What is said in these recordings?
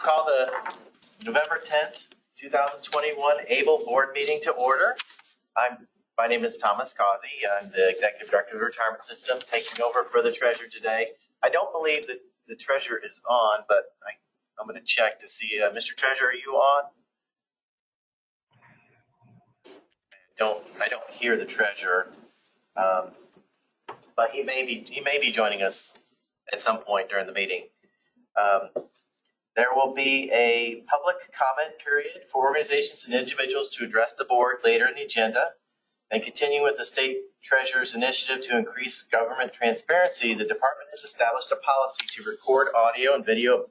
Call the November 10th, 2021 ABLE board meeting to order. My name is Thomas Causey. I'm the Executive Director of the Retirement System, taking over for the treasurer today. I don't believe that the treasurer is on, but I'm going to check to see. Mr. Treasurer, are you on? I don't hear the treasurer, but he may be joining us at some point during the meeting. There will be a public comment period for organizations and individuals to address the board later in the agenda. And continuing with the state treasurer's initiative to increase government transparency, the department has established a policy to record audio and video of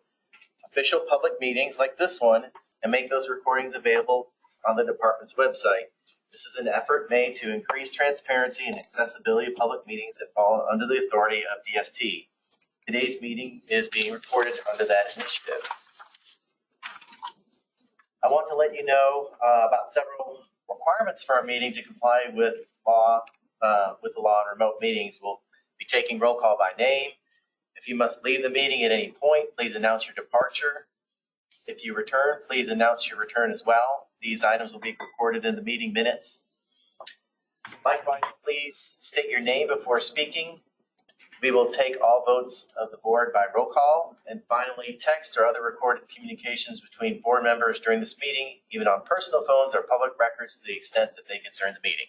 official public meetings like this one and make those recordings available on the department's website. This is an effort made to increase transparency and accessibility of public meetings that fall under the authority of DST. Today's meeting is being recorded under that initiative. I want to let you know about several requirements for our meeting to comply with the law on remote meetings. We'll be taking roll call by name. If you must leave the meeting at any point, please announce your departure. If you return, please announce your return as well. These items will be recorded in the meeting minutes. Likewise, please state your name before speaking. We will take all votes of the board by roll call. And finally, text or other recorded communications between board members during this meeting, even on personal phones, are public records to the extent that they concern the meeting.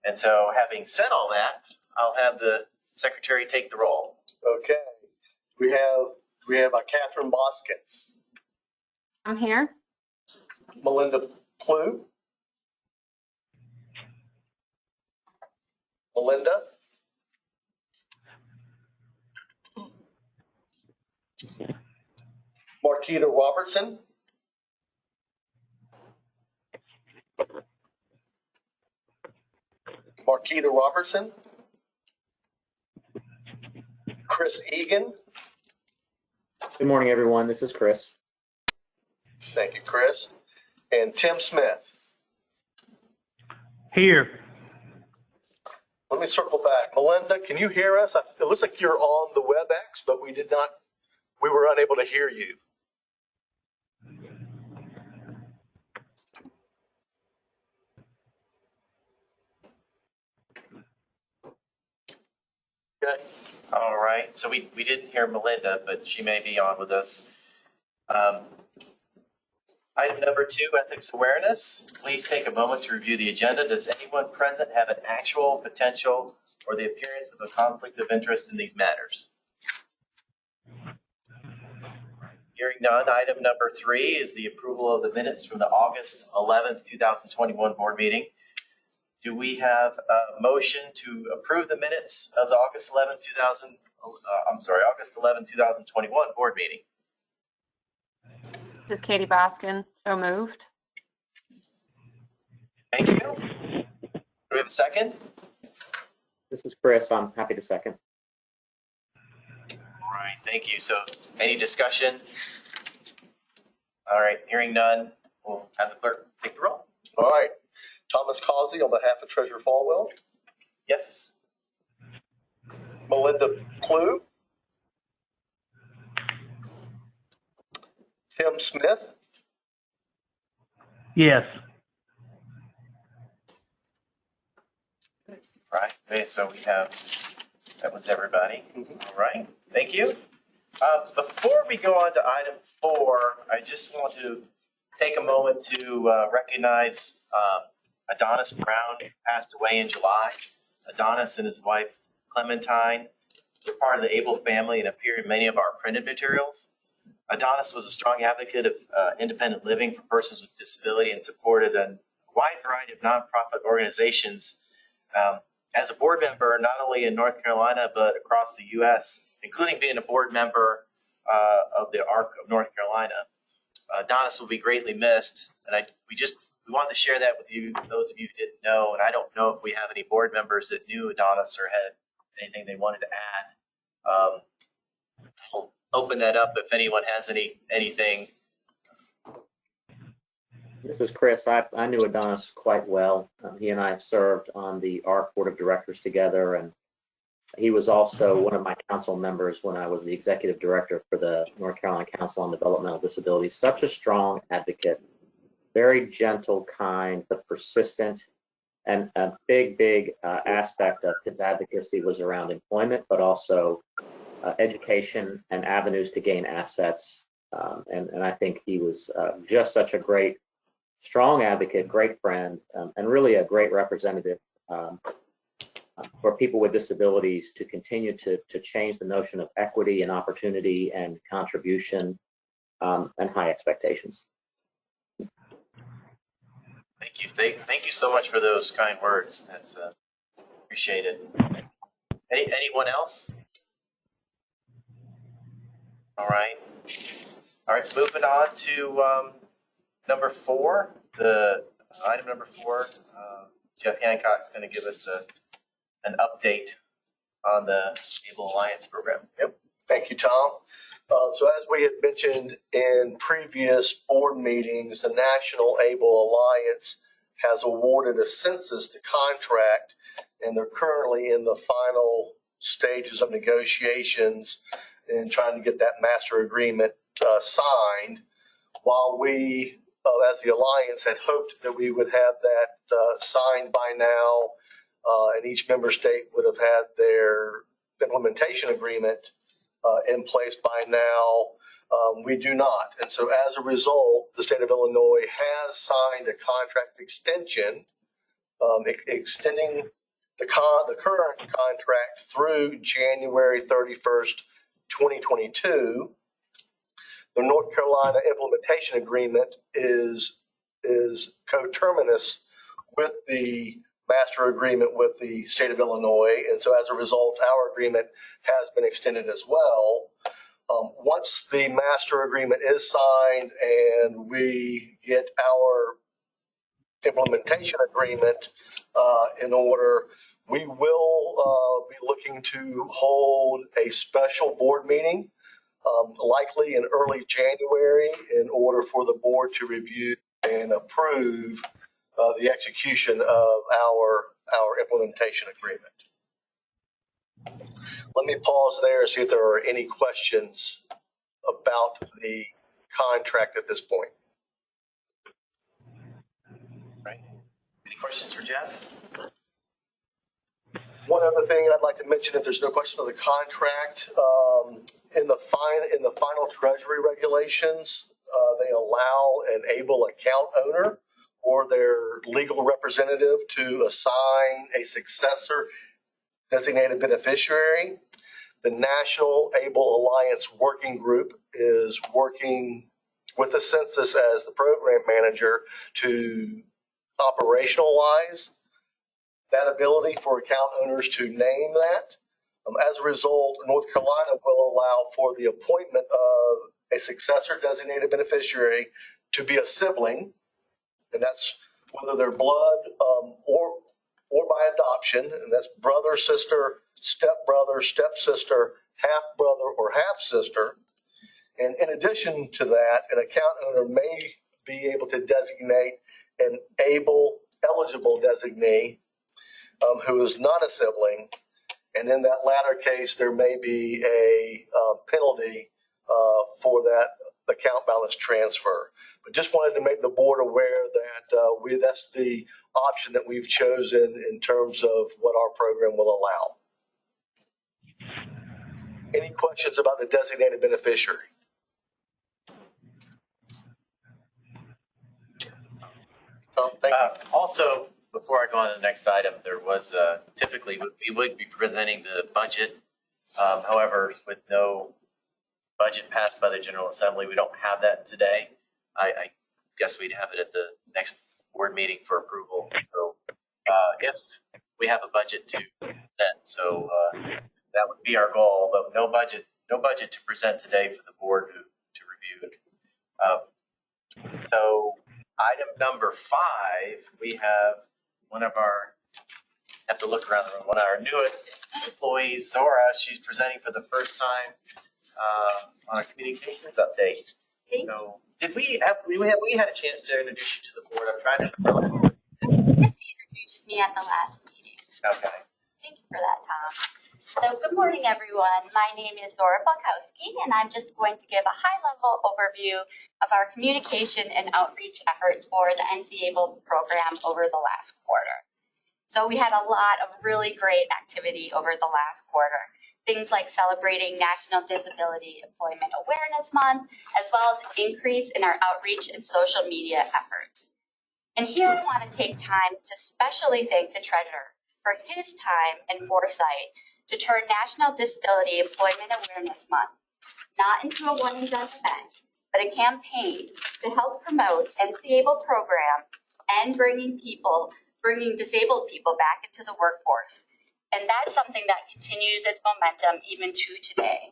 And so, having said all that, I'll have the secretary take the roll. Okay. We have Catherine Boskin. I'm here. Melinda Plew. Melinda. Marquita Robertson. Marquita Robertson. Chris Egan. Good morning, everyone. This is Chris. Thank you, Chris. And Tim Smith. Here. Let me circle back. Melinda, can you hear us? It looks like you're on the WebEx, but we were unable to hear you. Okay. All right. So we didn't hear Melinda, but she may be on with us. Item number 2, ethics awareness. Please take a moment to review the agenda. Does anyone present have an actual, potential, or the appearance of a conflict of interest in these matters? Hearing none, item number 3 is the approval of the minutes from the August 11th, 2021 board meeting. Do we have a motion to approve the minutes of the August 11, 2021 board meeting? This is Katie Boskin. So moved. Thank you. Do we have a second? This is Chris. I'm happy to second. All right, thank you. So any discussion? All right, hearing none, we'll have the clerk take the roll. All right. Thomas Causey on behalf of Treasurer Falwell. Yes. Melinda Plew. Tim Smith. Yes. Right, okay, so that was everybody. All right, thank you. Before we go on to item 4, I just want to take a moment to recognize Adonis Brown, who passed away in July. Adonis and his wife, Clementine, were part of the ABLE family and appeared in many of our printed materials. Adonis was a strong advocate of independent living for persons with disability and supported a wide variety of nonprofit organizations as a board member, not only in North Carolina, but across the U.S., including being a board member of the ARC of North Carolina. Adonis will be greatly missed, and we wanted to share that with you, those of you who didn't know, and I don't know if we have any board members that knew Adonis or had anything they wanted to add. I'll open that up if anyone has anything. This is Chris. I knew Adonis quite well. He and I served on the ARC Board of Directors together, and He was also one of my council members when I was the executive director for the North Carolina Council on Developmental Disabilities. Such a strong advocate, very gentle, kind, but persistent. And a big aspect of his advocacy was around employment, but also education and avenues to gain assets. And I think he was just such a great, strong advocate, great friend, and really a great representative for people with disabilities to continue to change the notion of equity and opportunity and contribution and high expectations. Thank you. Thank you so much for those kind words. That's appreciated. Anyone else? All right. All right. Moving on to number 4. The item number 4. Jeff Hancock's going to give us an update on the Able Alliance program. Yep. Thank you, Tom. So as we had mentioned in previous board meetings, the National Able Alliance has awarded a census to contract, and they're currently in the final stages of negotiations and trying to get that master agreement signed. While we, as the Alliance, had hoped that we would have that signed by now, and each member state would have had their implementation agreement in place by now. We do not. And so as a result, the state of Illinois has signed a contract extension, extending the current contract through January 31st, 2022. The North Carolina implementation agreement is coterminous with the master agreement with the state of Illinois. And so as a result, our agreement has been extended as well. Once the master agreement is signed and we get our implementation agreement in order, we will be looking to hold a special board meeting, likely in early January, in order for the board to review and approve the execution of our implementation agreement. Let me pause there and see if there are any questions about the contract at this point. Right. Any questions for Jeff? One other thing I'd like to mention, if there's no question on the contract, in the final Treasury regulations, they allow an able account owner or their legal representative to assign a successor designated beneficiary. The National Able Alliance Working Group is working with the census as the program manager to operationalize that ability for account owners to name that. As a result, North Carolina will allow for the appointment of a successor designated beneficiary to be a sibling, and that's whether they're blood or by adoption, and that's brother, sister, stepbrother, stepsister, half brother, or half sister. And in addition to that, an account owner may be able to designate an able eligible designee who is not a sibling. And in that latter case, there may be a penalty for that account balance transfer. But just wanted to make the board aware that that's the option that we've chosen in terms of what our program will allow. Any questions about the designated beneficiary? Thank you. Also, before I go on to the next item, there was typically we would be presenting the budget. However, with no budget passed by the General Assembly, we don't have that today. I guess we'd have it at the next board meeting for approval. So if we have a budget to present, so that would be our goal, but no budget to present today for the board to review. So item number 5, we have one of our, have to look around the room, one of our newest employees, Zora. She's presenting for the first time on a communications update. So did we had a chance to introduce you to the board? I'm trying to. Chris introduced me at the last meeting. Okay. Thank you for that, Tom. So good morning, everyone. My name is Zora Falkowski, and I'm just going to give a high-level overview of our communication and outreach efforts for the NC-ABLE program over the last quarter. So we had a lot of really great activity over the last quarter. Things like celebrating National Disability Employment Awareness Month, as well as an increase in our outreach and social media efforts. And here I want to take time to specially thank the treasurer for his time and foresight to turn National Disability Employment Awareness Month not into a one and done event, but a campaign to help promote NC-ABLE program and bringing disabled people back into the workforce. And that's something that continues its momentum even to today.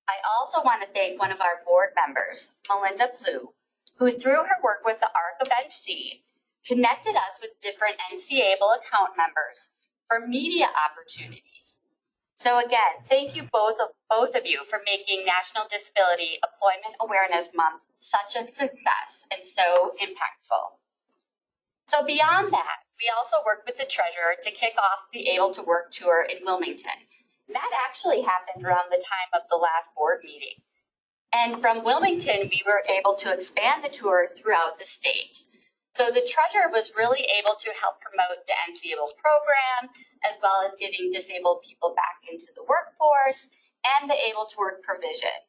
I also want to thank one of our board members, Melinda Plew, who through her work with the ARC of NC, connected us with different NC-ABLE account members for media opportunities. So again, thank you both of you for making National Disability Employment Awareness Month such a success and so impactful. So beyond that, we also worked with the treasurer to kick off the Able to Work tour in Wilmington. That actually happened around the time of the last board meeting. And from Wilmington, we were able to expand the tour throughout the state. So the treasurer was really able to help promote the NC-ABLE program, as well as getting disabled people back into the workforce and the Able to Work provision.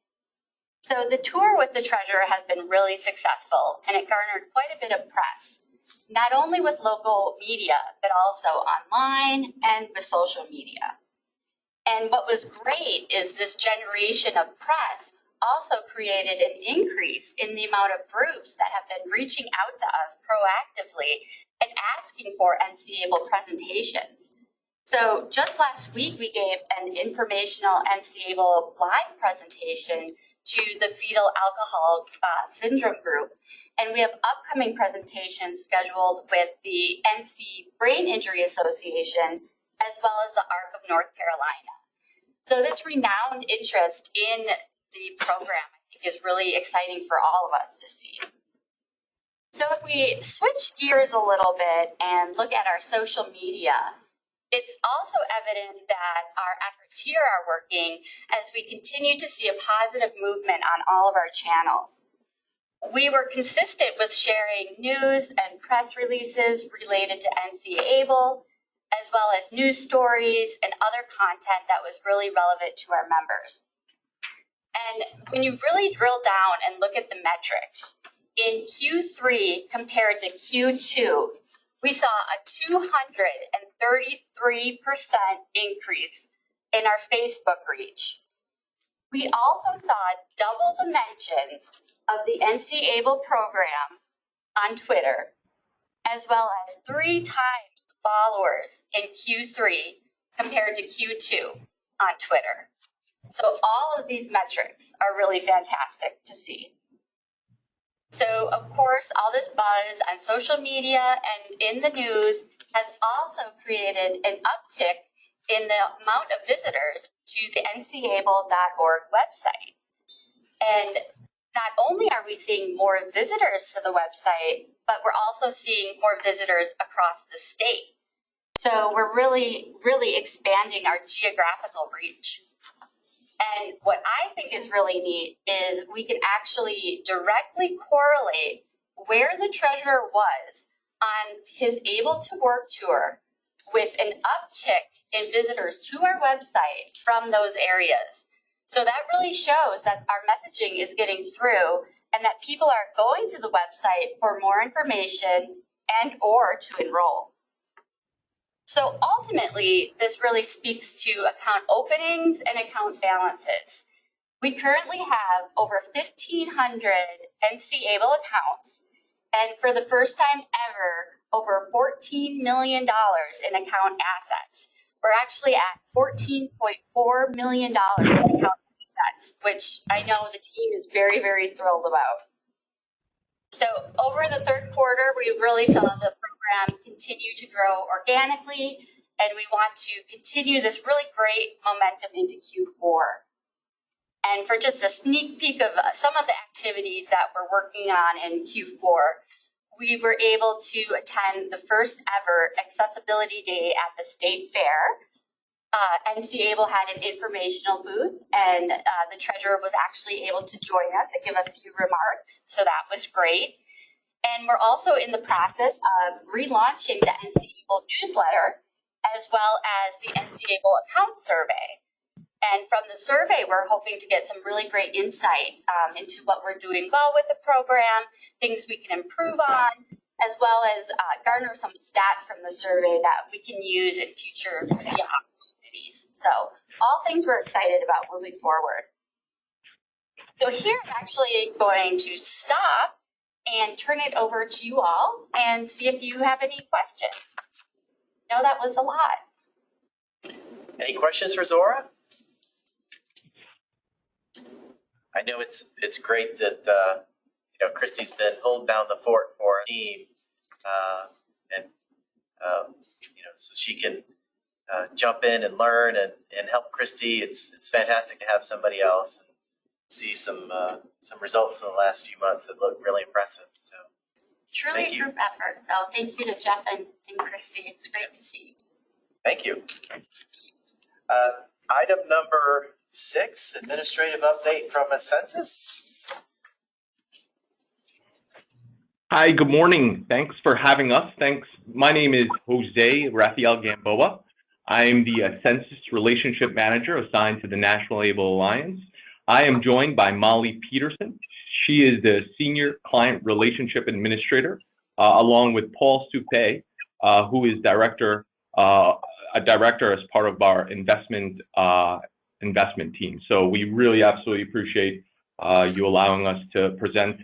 So the tour with the treasurer has been really successful, and it garnered quite a bit of press, not only with local media, but also online and with social media. And what was great is this generation of press also created an increase in the amount of groups that have been reaching out to us proactively and asking for NC-ABLE presentations. So just last week, we gave an informational NC-ABLE live presentation to the fetal alcohol syndrome group. And we have upcoming presentations scheduled with the NC Brain Injury Association, as well as the ARC of North Carolina. So this renowned interest in the program, I think, is really exciting for all of us to see. So if we switch gears a little bit and look at our social media, it's also evident that our efforts here are working as we continue to see a positive movement on all of our channels. We were consistent with sharing news and press releases related to NC-ABLE, as well as news stories and other content that was really relevant to our members. And when you really drill down and look at the metrics, in Q3 compared to Q2, we saw a 233% increase in our Facebook reach. We also saw double the mentions of the NC-ABLE program on Twitter, as well as 3 times the followers in Q3 compared to Q2 on Twitter. So all of these metrics are really fantastic to see. So of course, all this buzz on social media and in the news has also created an uptick in the amount of visitors to the ncable.org website. And not only are we seeing more visitors to the website, but we're also seeing more visitors across the state. So we're really, really expanding our geographical reach. And what I think is really neat is we can actually directly correlate where the treasurer was on his Able to Work tour with an uptick in visitors to our website from those areas. So that really shows that our messaging is getting through and that people are going to the website for more information and or to enroll. So ultimately, this really speaks to account openings and account balances. We currently have over 1,500 NC-ABLE accounts, and for the first time ever, over $14 million in account assets. We're actually at $14.4 million in account assets, which I know the team is very, very thrilled about. So over the third quarter, we really saw the program continue to grow organically, and we want to continue this really great momentum into Q4. And for just a sneak peek of some of the activities that we're working on in Q4, we were able to attend the first ever Accessibility Day at the State Fair. NC Able had an informational booth, and the treasurer was actually able to join us and give a few remarks. So that was great. And we're also in the process of relaunching the NC Able newsletter, as well as the NC Able account survey. And from the survey, we're hoping to get some really great insight into what we're doing well with the program, things we can improve on, as well as garner some stats from the survey that we can use in future media opportunities. So all things we're excited about moving forward. So here I'm actually going to stop and turn it over to you all and see if you have any questions. No, that was a lot. Any questions for Zora? I know it's great that Christy's been holding down the fort for our team, and so she can jump in and learn and help Christy. It's fantastic to have somebody else and see some results in the last few months that look really impressive. So Truly thank a you. group effort. So thank you to Jeff and Christy. It's great to see. Thank you. Item number 6, administrative update from a census. Hi, good morning. Thanks for having us. Thanks. My name is Jose Rafael Gamboa. I'm the Census Relationship Manager assigned to the National Able Alliance. I am joined by Molly Peterson. She is the Senior Client Relationship Administrator, along with Paul Soupe, who is a director as part of our investment team. So we really absolutely appreciate you allowing us to present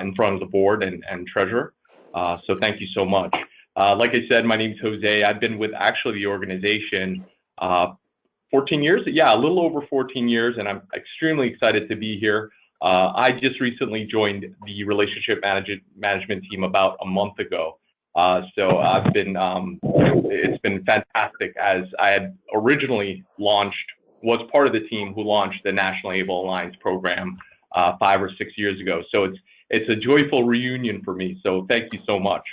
in front of the board and treasurer. So thank you so much. Like I said, my name is Jose. I've been with actually the organization 14 years. Yeah, a little over 14 years, and I'm extremely excited to be here. I just recently joined the relationship management team about a month ago. So I've been, it's been fantastic, as I had originally was part of the team who launched the National Able Alliance program 5 or 6 years ago. So it's a joyful reunion for me. So thank you so much.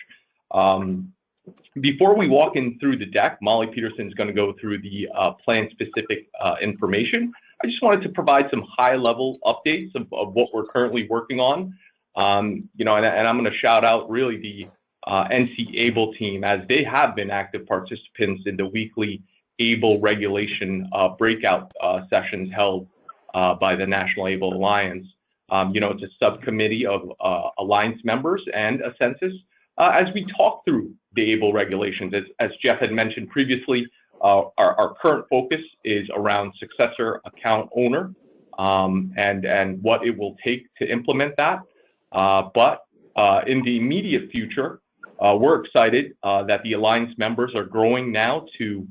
Before we walk in through the deck, Molly Peterson is going to go through the plan-specific information. I just wanted to provide some high-level updates of what we're currently working on. And I'm going to shout out really the NC Able team, as they have been active participants in the weekly Able regulation breakout sessions held by the National Able Alliance. It's a subcommittee of Alliance members and a census. As we talk through the Able regulations, as Jeff had mentioned previously, our current focus is around successor account owner and what it will take to implement that. But in the immediate future, we're excited that the Alliance members are growing now to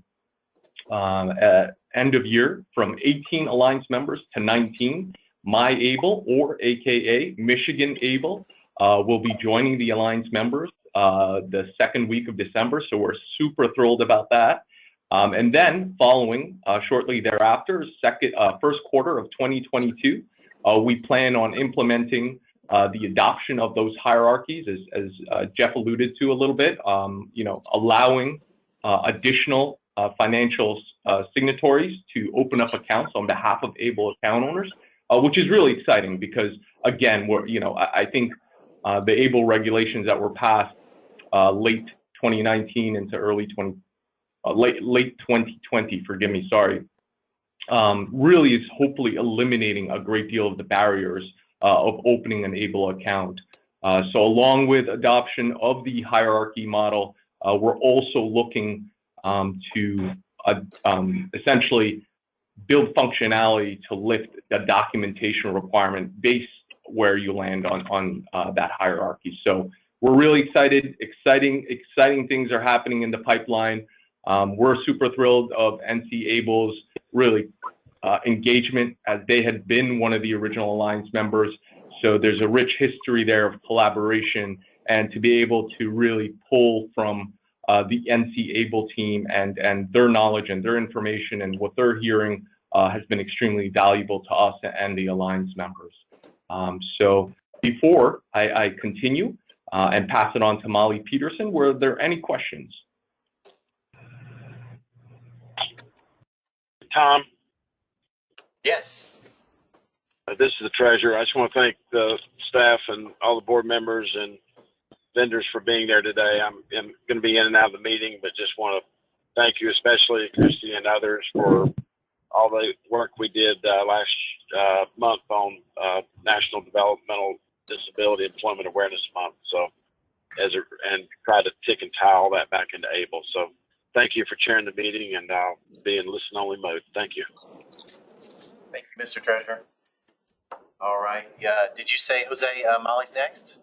end of year from 18 Alliance members to 19. My Able, or AKA Michigan Able, will be joining the Alliance members the second week of December. So we're super thrilled about that. And then following shortly thereafter, first quarter of 2022, we plan on implementing the adoption of those hierarchies, as Jeff alluded to a little bit, allowing additional financial signatories to open up accounts on behalf of Able account owners, which is really exciting because, again, I think the Able regulations that were passed late 2019 into late 2020, forgive me, sorry, really is hopefully eliminating a great deal of the barriers of opening an Able account. So along with adoption of the hierarchy model, we're also looking to essentially build functionality to lift the documentation requirement based where you land on that hierarchy. So we're really excited. Exciting things are happening in the pipeline. We're super thrilled of NC Able's really engagement, as they had been one of the original Alliance members. So there's a rich history there of collaboration, and to be able to really pull from the NC Able team and their knowledge and their information and what they're hearing has been extremely valuable to us and the Alliance members. So before I continue and pass it on to Molly Peterson, were there any questions? Tom, Yes. this is the treasurer. I just want to thank the staff and all the board members and vendors for being there today. I'm going to be in and out of the meeting, but just want to thank you, especially Christy and others, for all the work we did last month on National Developmental Disability Employment Awareness Month. So, and try to tick and tie all that back into ABLE. So, thank you for chairing the meeting, and I'll be in listen-only mode. Thank you. Thank you, Mr. Treasurer. All right. Yeah. Did you say, Jose, Molly's next?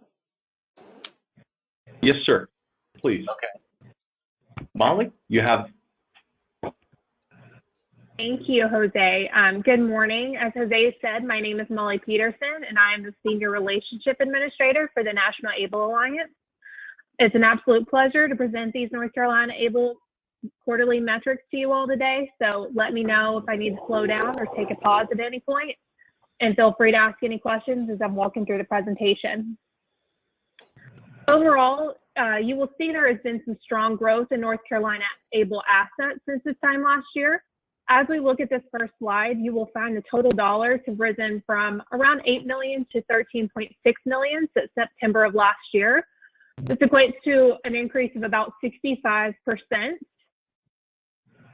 Yes, sir. Please. Okay. Molly, you have. Thank you, Jose. Good morning. As Jose said, my name is Molly Peterson, and I am the Senior Relationship Administrator for the National ABLE Alliance. It's an absolute pleasure to present these North Carolina ABLE quarterly metrics to you all today. So let me know if I need to slow down or take a pause at any point, and feel free to ask any questions as I'm walking through the presentation. Overall, you will see there has been some strong growth in North Carolina ABLE assets since this time last year. As we look at this first slide, you will find the total dollars have risen from around $8 million to $13.6 million since September of last year. This equates to an increase of about 65%.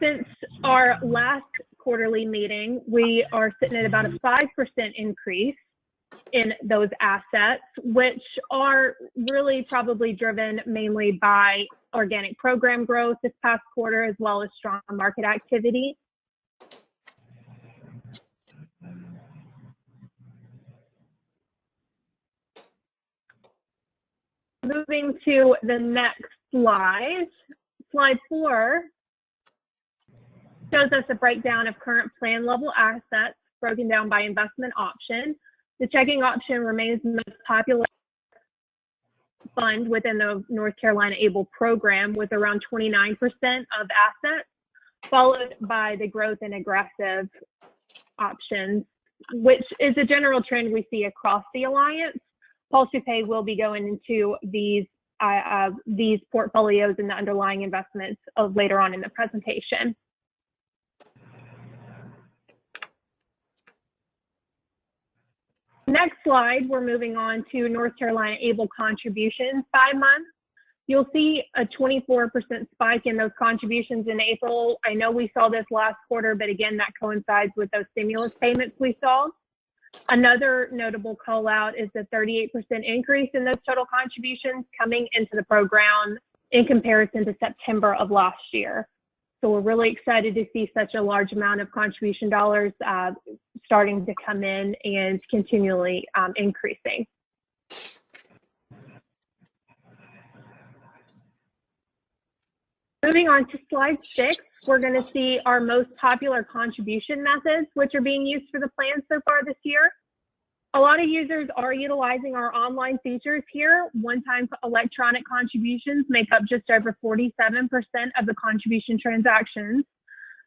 Since our last quarterly meeting, we are sitting at about a 5% increase in those assets, which are really probably driven mainly by organic program growth this past quarter, as well as strong market activity. Moving to the next slide, slide 4 shows us a breakdown of current plan level assets broken down by investment option. The checking option remains the most popular fund within the North Carolina ABLE program with around 29% of assets, followed by the growth and aggressive options, which is a general trend we see across the Alliance. Paul Choupé will be going into these portfolios and the underlying investments later on in the presentation. Next slide, we're moving on to North Carolina ABLE contributions by month. You'll see a 24% spike in those contributions in April. I know we saw this last quarter, but again, that coincides with those stimulus payments we saw. Another notable call out is the 38% increase in those total contributions coming into the program in comparison to September of last year. So we're really excited to see such a large amount of contribution dollars starting to come in and continually increasing. Moving on to slide 6, we're going to see our most popular contribution methods, which are being used for the plan so far this year. A lot of users are utilizing our online features here. One-time electronic contributions make up just over 47% of the contribution transactions,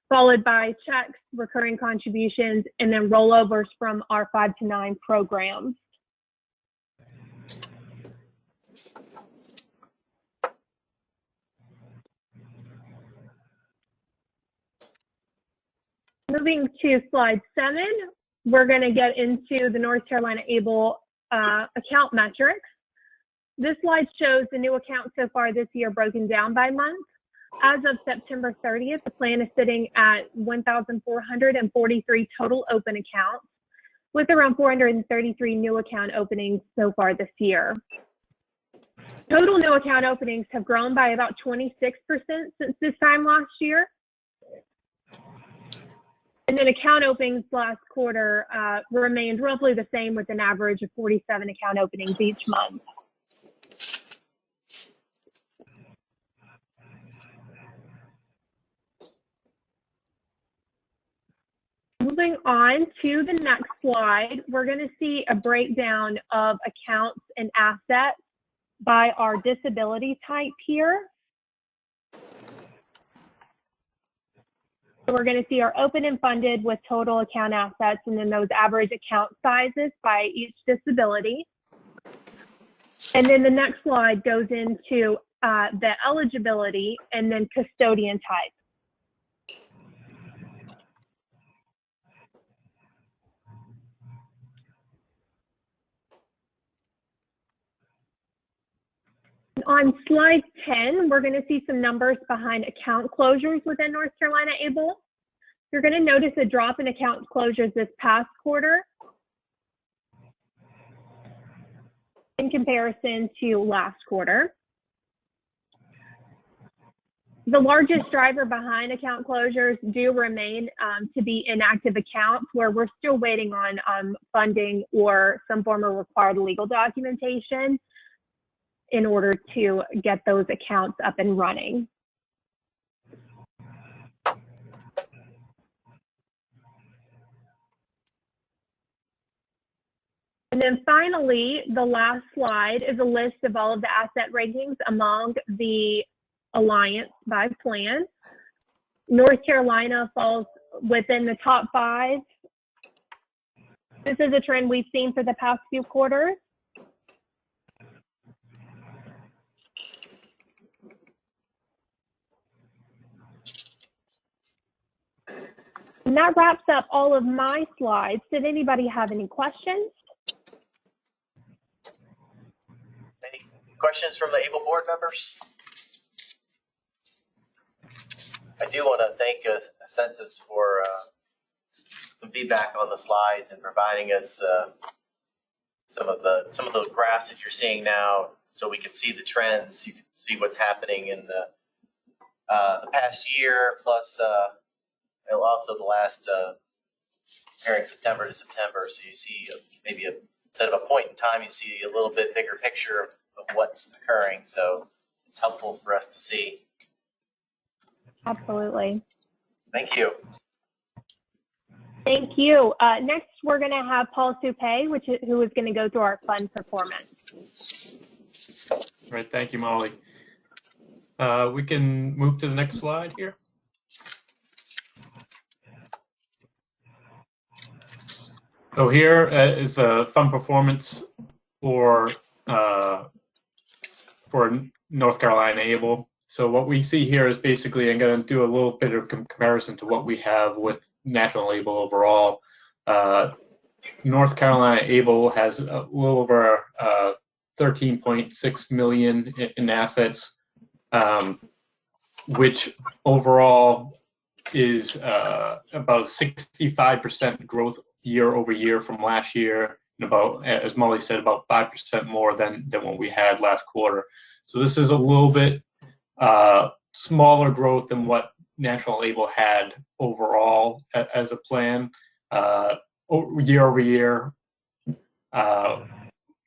followed by checks, recurring contributions, and then rollovers from our 5 to 9 programs. Moving to slide 7, we're going to get into the North Carolina ABLE account metrics. This slide shows the new accounts so far this year broken down by month. As of September 30th, the plan is sitting at 1,443 total open accounts, with around 433 new account openings so far this year. Total new account openings have grown by about 26% since this time last year. And then account openings last quarter remained roughly the same, with an average of 47 account openings each month. Moving on to the next slide, we're going to see a breakdown of accounts and assets by our disability type here. So we're going to see our open and funded with total account assets, and then those average account sizes by each disability. And then the next slide goes into the eligibility and then custodian type. On slide 10, we're going to see some numbers behind account closures within North Carolina Able. You're going to notice a drop in account closures this past quarter in comparison to last quarter. The largest driver behind account closures do remain to be inactive accounts where we're still waiting on funding or some form of required legal documentation in order to get those accounts up and running. And then finally, the last slide is a list of all of the asset rankings among the Alliance by plan. North Carolina falls within the top 5. This is a trend we've seen for the past few quarters. And that wraps up all of my slides. Did anybody have any questions? Any questions from the ABLE board members? I do want to thank Census for some feedback on the slides and providing us some of the graphs that you're seeing now, so we can see the trends. You can see what's happening in the past year, plus also the last comparing September to September. So you see maybe instead of a point in time, you see a little bit bigger picture of what's occurring. So it's helpful for us to see. Absolutely. Thank you. Thank you. Next, we're going to have Paul Supay, who is going to go through our fund performance. All right, thank you, Molly. We can move to the next slide here. So here is the fund performance for North Carolina Able. So what we see here is basically, I'm going to do a little bit of comparison to what we have with National Able overall. North Carolina Able has a little over 13.6 million in assets, which overall is about 65% growth year over year from last year, and about, as Molly said, about 5% more than what we had last quarter. So this is a little bit smaller growth than what National Able had overall as a plan. Year over year,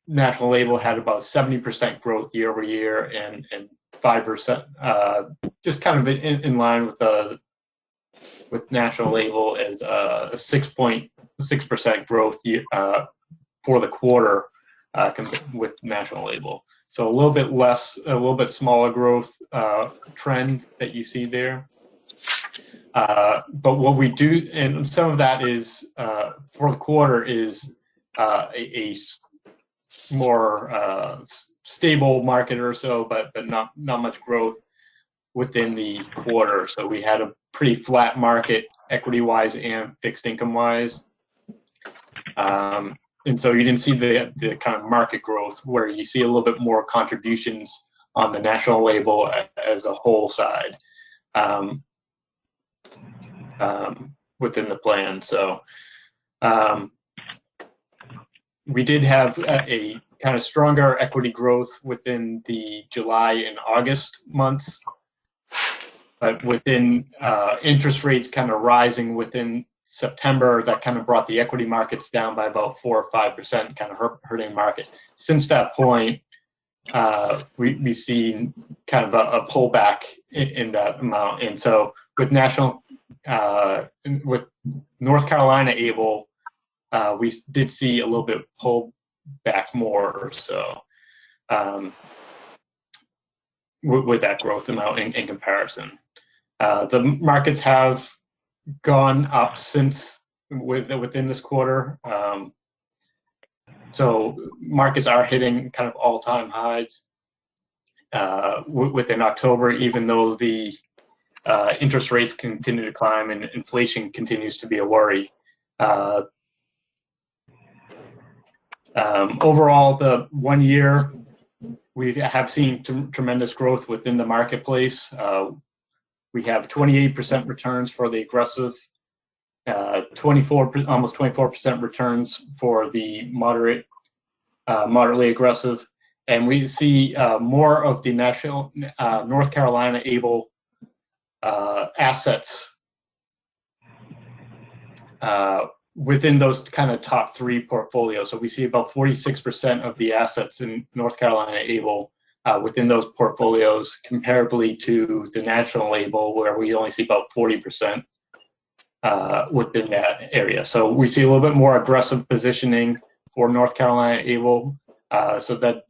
National Able had about 70% growth year over year, and 5%, just kind of in line with National Able as a 6.6% growth for the quarter with National Able. So a little bit less, a little bit smaller growth trend that you see there. But what we do, and some of that is for the quarter, is a more stable market or so, but not much growth within the quarter. So we had a pretty flat market equity-wise and fixed income-wise. And so you didn't see the kind of market growth where you see a little bit more contributions on the National Able as a whole side within the plan. So we did have a kind of stronger equity growth within the July and August months, but within interest rates kind of rising within September, that kind of brought the equity markets down by about 4 or 5%, kind of hurting market. Since that point, we've seen kind of a pullback in that amount. And so with with North Carolina Able, we did see a little bit pull back more. So with that growth amount in comparison, the markets have gone up since within this quarter. So markets are hitting kind of all-time highs within October, even though the interest rates continue to climb and inflation continues to be a worry. Overall, the 1 year we have seen tremendous growth within the marketplace. We have 28% returns for the aggressive, almost 24% returns for the moderately aggressive, and we see more of the national North Carolina able assets within those kind of top three portfolios. So we see about 46% of the assets in North Carolina able within those portfolios, comparably to the national able, where we only see about 40% within that area. So we see a little bit more aggressive positioning for North Carolina able. So that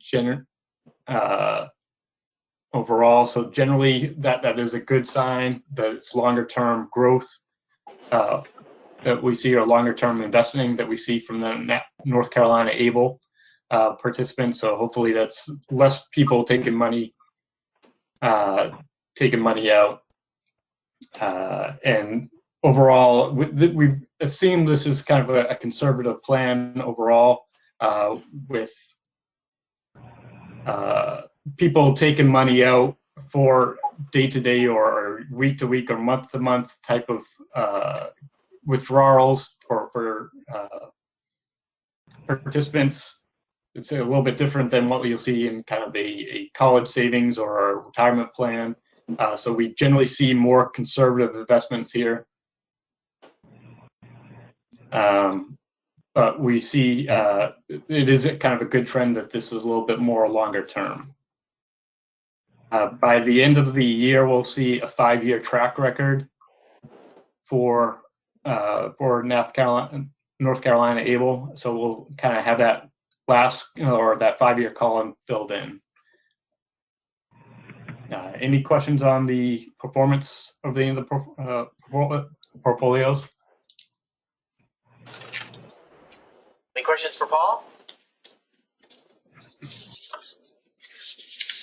overall, so generally that is a good sign that it's longer term growth that we see, or longer term investing that we see from the North Carolina able participants. So hopefully that's less people taking money out. And overall, we assume this is kind of a conservative plan overall, with people taking money out for day-to-day or week-to-week or month-to-month type of withdrawals for participants. It's a little bit different than what you'll see in kind of a college savings or a retirement plan. So we generally see more conservative investments here. But we see it is kind of a good trend that this is a little bit more longer term. By the end of the year, we'll see a 5-year track record for North Carolina able. So we'll kind of have that last, or that 5-year column filled in. Any questions on the performance of any of the portfolios? Any questions for Paul?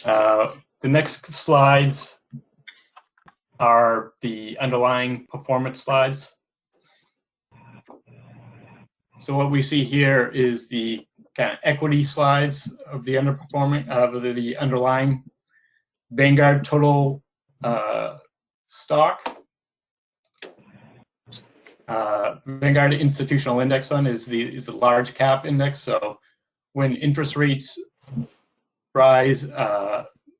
The next slides are the underlying performance slides. So what we see here is the kind of equity slides of the underperforming, the underlying Vanguard total stock. Vanguard Institutional Index Fund is a large cap index. So when interest rates rise,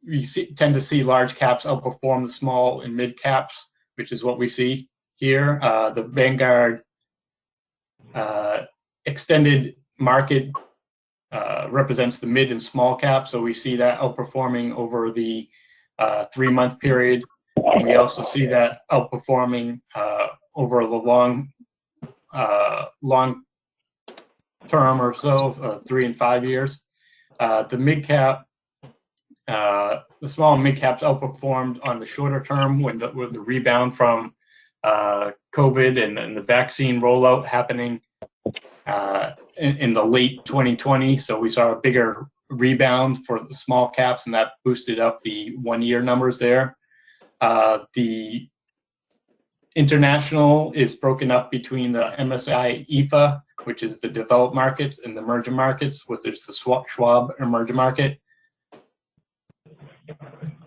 we tend to see large caps outperform the small and mid caps, which is what we see here. The Vanguard extended market represents the mid and small cap, so we see that outperforming over the 3-month period. And we also see that outperforming over the long term or so, 3 and 5 years. The mid cap, the small and mid caps outperformed on the shorter term with the rebound from COVID and the vaccine rollout happening in the late 2020. So we saw a bigger rebound for the small caps, and that boosted up the 1-year numbers there. The international is broken up between the MSCI EFA, which is the developed markets, and the emerging markets, which is the Schwab emerging market.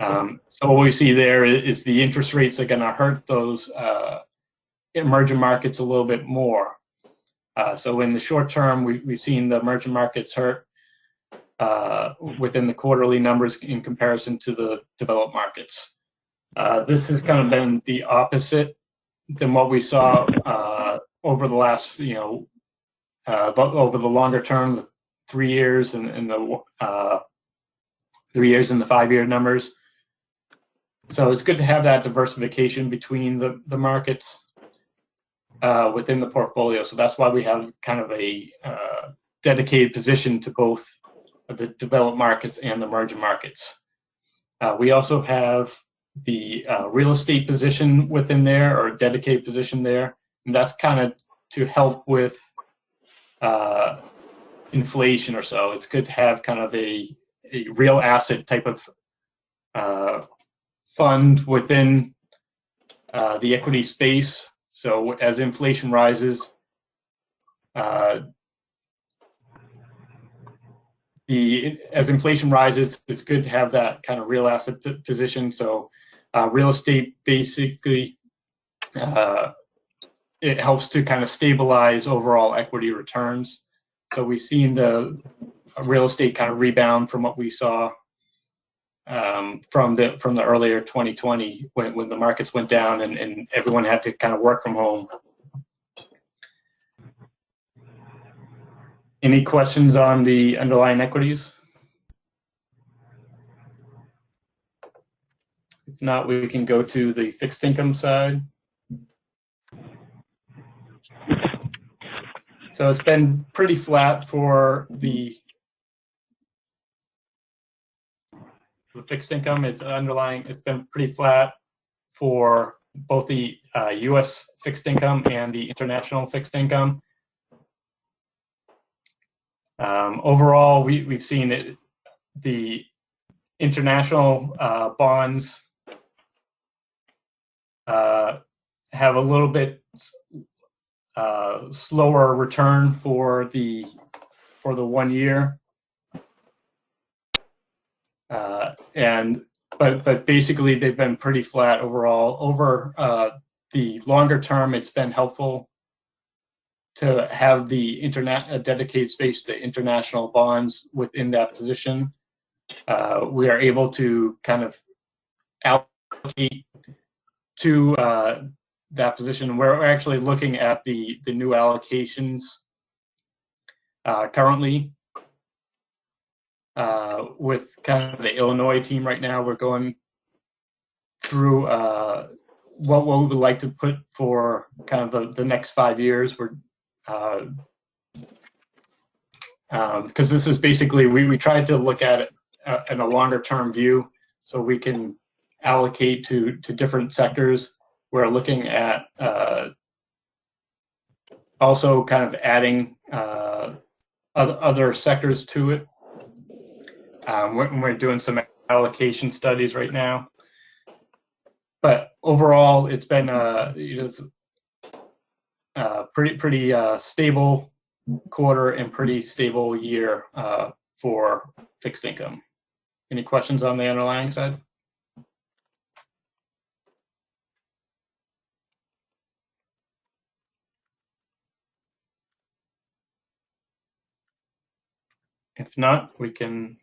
So what we see there is the interest rates are going to hurt those emerging markets a little bit more. So in the short term, we've seen the emerging markets hurt within the quarterly numbers in comparison to the developed markets. This has kind of been the opposite than what we saw over the last, over the longer term, the 3 years and the 3 years and the 5-year numbers. So it's good to have that diversification between the markets within the portfolio. So that's why we have kind of a dedicated position to both the developed markets and the emerging markets. We also have the real estate position within there, or a dedicated position there, and that's kind of to help with inflation or so. It's good to have kind of a real asset type of fund within the equity space. So as inflation rises, as inflation rises, it's good to have that kind of real asset position. So real estate basically, it helps to kind of stabilize overall equity returns. So we've seen the real estate kind of rebound from what we saw from the earlier 2020 when the markets went down and everyone had to kind of work from home. Any questions on the underlying equities? If not, we can go to the fixed income side. So it's been pretty flat for the fixed income. It's been pretty flat for both the U.S. fixed income and the international fixed income. Overall, we've seen it, the international bonds have a little bit slower return for the 1 year, but basically they've been pretty flat overall. Over the longer term, it's been helpful to have a dedicated space to international bonds within that position. We are able to kind of allocate to that position. We're actually looking at the new allocations currently with kind of the Illinois team right now. We're going through what we would like to put for kind of the next 5 years. We're because this is basically, we tried to look at it in a longer term view so we can allocate to different sectors. We're looking at also kind of adding other sectors to it. We're doing some allocation studies right now. But overall, it's been pretty stable quarter and pretty stable year for fixed income. Any questions on the underlying side? If not, we can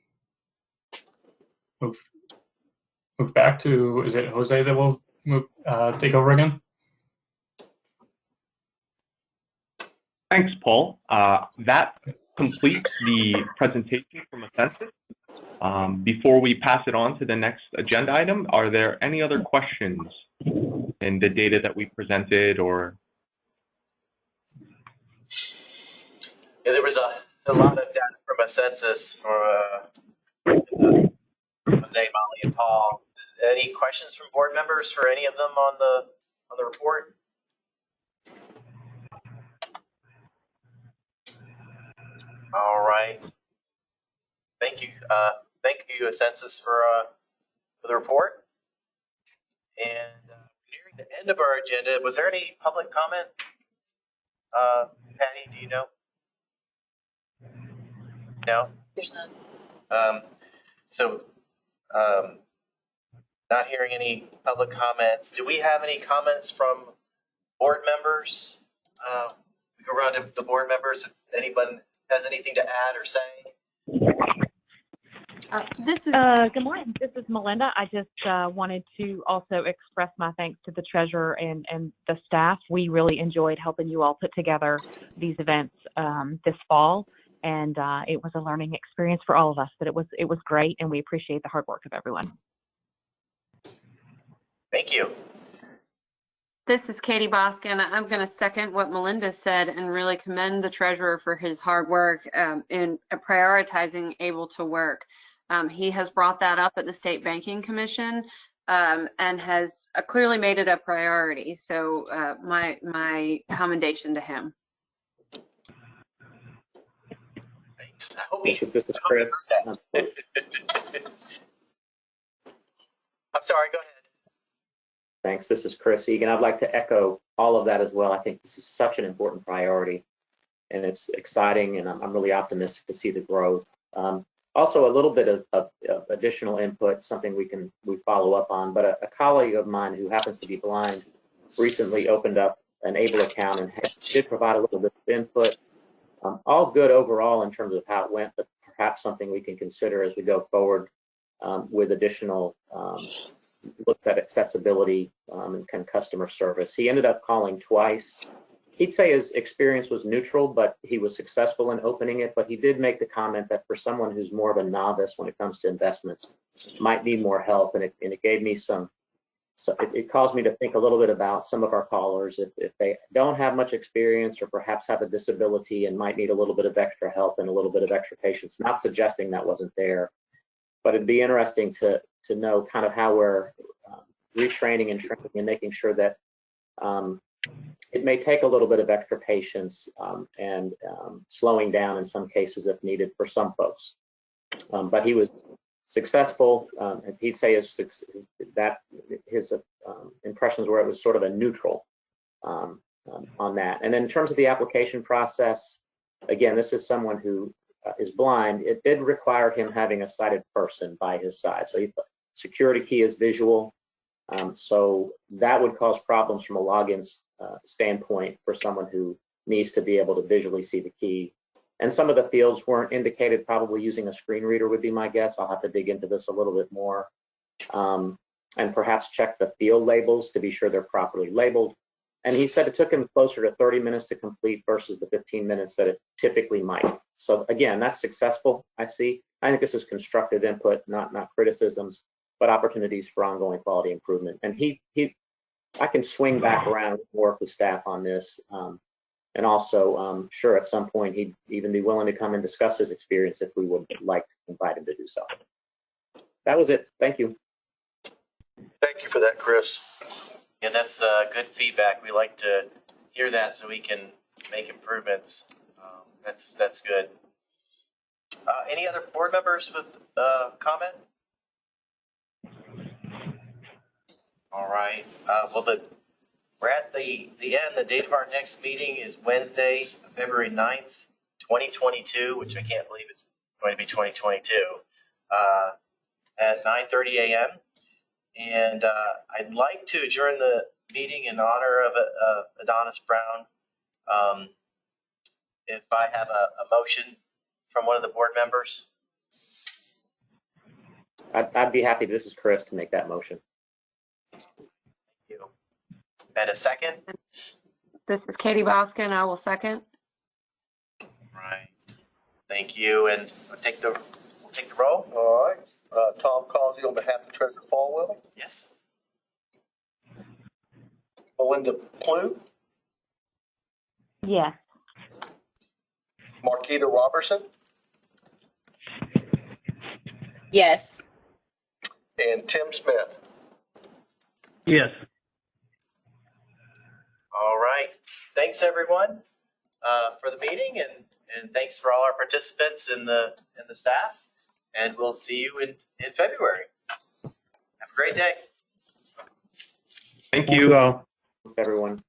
move back to, is it Jose that will take over again? Thanks, Paul. That completes the presentation from Ascensus. Before we pass it on to the next agenda item, are there any other questions in the data that we presented or? Yeah, there was a lot of data from Ascensus for Jose, Molly, and Paul. Any questions from board members for any of them on the report? All right. Thank you. Thank you, Ascensus, for the report. And nearing the end of our agenda, was there any public comment? Patty, do you know? No? There's none. Not hearing any public comments. Do we have any comments from board members? We go around to the board members if anyone has anything to add or say. This is Good morning. This is Melinda. I just wanted to also express my thanks to the treasurer and the staff. We really enjoyed helping you all put together these events this fall, and it was a learning experience for all of us. But it was great, and we appreciate the hard work of everyone. Thank you. This is Katie Boskin. I'm going to second what Melinda said and really commend the treasurer for his hard work in prioritizing able to work. He has brought that up at the State Banking Commission and has clearly made it a priority. So my commendation to him. Thanks. I hope he, This is Chris. I'm sorry, go ahead. Thanks. This is Chris Egan. I'd like to echo all of that as well. I think this is such an important priority, and it's exciting, and I'm really optimistic to see the growth. Also, a little bit of additional input, something we follow up on, but a colleague of mine who happens to be blind recently opened up an ABLE account and did provide a little bit of input. All good overall in terms of how it went, but perhaps something we can consider as we go forward with additional looks at accessibility and kind of customer service. He ended up calling twice. He'd say his experience was neutral, but he was successful in opening it. But he did make the comment that for someone who's more of a novice when it comes to investments, might need more help. And it gave me some, so it caused me to think a little bit about some of our callers. If they don't have much experience or perhaps have a disability and might need a little bit of extra help and a little bit of extra patience, not suggesting that wasn't there, but it'd be interesting to know kind of how we're retraining and training and making sure that it may take a little bit of extra patience and slowing down in some cases if needed for some folks. But he was successful. And he'd say his impressions were it was sort of a neutral on that. And then in terms of the application process, again, this is someone who is blind. It did require him having a sighted person by his side. So security key is visual. So that would cause problems from a login standpoint for someone who needs to be able to visually see the key. And some of the fields weren't indicated, probably using a screen reader would be my guess. I'll have to dig into this a little bit more. And perhaps check the field labels to be sure they're properly labeled. And he said it took him closer to 30 minutes to complete versus the 15 minutes that it typically might. So again, that's successful, I see. I think this is constructive input, not criticisms, but opportunities for ongoing quality improvement. And I can swing back around and work with staff on this. And also, sure, at some point, he'd even be willing to come and discuss his experience if we would like to invite him to do so. That was it. Thank you. Thank you for that, Chris. Yeah, that's good feedback. We like to hear that so we can make improvements. That's good. Any other board members with comment? All right. We're at the end. The date of our next meeting is Wednesday, February 9th, 2022, which I can't believe it's going to be 2022, at 9:30 a.m. And I'd like to adjourn the meeting in honor of Adonis Brown. If I have a motion from one of the board members. I'd be happy, this is Chris, to make that motion. And a second? This is Katie Boskin. I will second. Right. Thank you. And we'll take the roll. All right. Tom Causey on behalf of Treasurer Falwell. Yes. Melinda Plew. Yes. Marquita Robertson. Yes. And Tim Smith. Yes. All right. Thanks everyone for the meeting, and thanks for all our participants and the staff. And we'll see you in February. Have a great day. Thank you. Thanks, everyone.